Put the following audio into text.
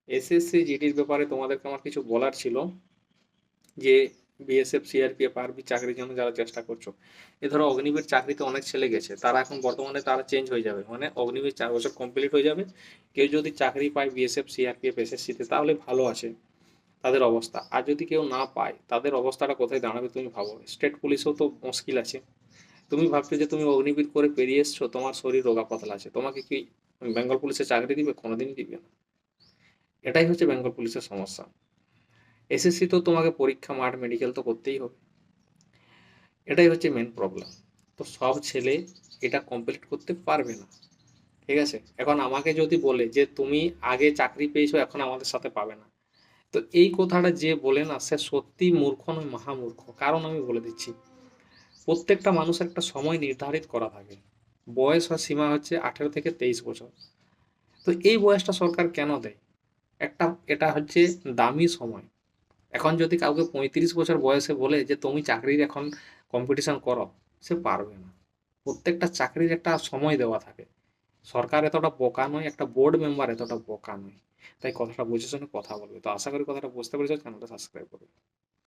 SSC জিডির ব্যাপারে তোমাদেরকে আমার কিছু বলার ছিল, যে বিএসএফ সিআরপিএফ আরবি চাকরির জন্য যারা চেষ্টা করছো, এ ধরো অগ্নিবীর চাকরিতে অনেক ছেলে গেছে, তারা এখন বর্তমানে তারা চেঞ্জ হয়ে যাবে, মানে অগ্নিবীর 4 বছর কমপ্লিট হয়ে যাবে। কেউ যদি চাকরি পায় বিএসএফ সিআরপিএফ এসএসসিতে তাহলে ভালো আছে তাদের অবস্থা, আর যদি কেউ না পায় তাদের অবস্থাটা কোথায় দাঁড়াবে তুমি ভাবো। স্টেট পুলিশেও তো মুশকিল আছে। তুমি ভাবছো যে তুমি অগ্নিবীর করে পেরিয়ে এসছো, তোমার শরীর রোগা পাতলা আছে, তোমাকে কি বেঙ্গল পুলিশে চাকরি দিবে? কোনোদিনই দিবে না। এটাই হচ্ছে বেঙ্গল পুলিশের সমস্যা। এসএসসি তো তোমাকে পরীক্ষা মাঠ মেডিকেল তো করতেই হবে, এটাই হচ্ছে মেন প্রবলেম। তো সব ছেলে এটা কমপ্লিট করতে পারবে না। ঠিক আছে, এখন আমাকে যদি বলে যে তুমি আগে চাকরি পেয়েছো এখন আমাদের সাথে পাবে না, তো এই কথাটা যে বলে না সে সত্যি মূর্খ নয়, মহামূর্খ। কারণ আমি বলে দিচ্ছি, প্রত্যেকটা মানুষের একটা সময় নির্ধারিত করা থাকে। বয়স বা সীমা হচ্ছে 18 থেকে 23 বছর। তো এই বয়সটা সরকার কেন দেয়? একটা, এটা হচ্ছে দামি সময়। এখন যদি কাউকে 35 বছর বয়সে বলে যে তুমি চাকরির এখন কম্পিটিশন করো, সে পারবে না। প্রত্যেকটা চাকরির একটা সময় দেওয়া থাকে। সরকার এতটা বোকা নয়, একটা বোর্ড মেম্বার এতটা বোকা নয়। তাই কথাটা বুঝে শুনে কথা বলবে। তো আশা করি কথাটা বুঝতে পেরেছো, চ্যানেলটা সাবস্ক্রাইব করবে।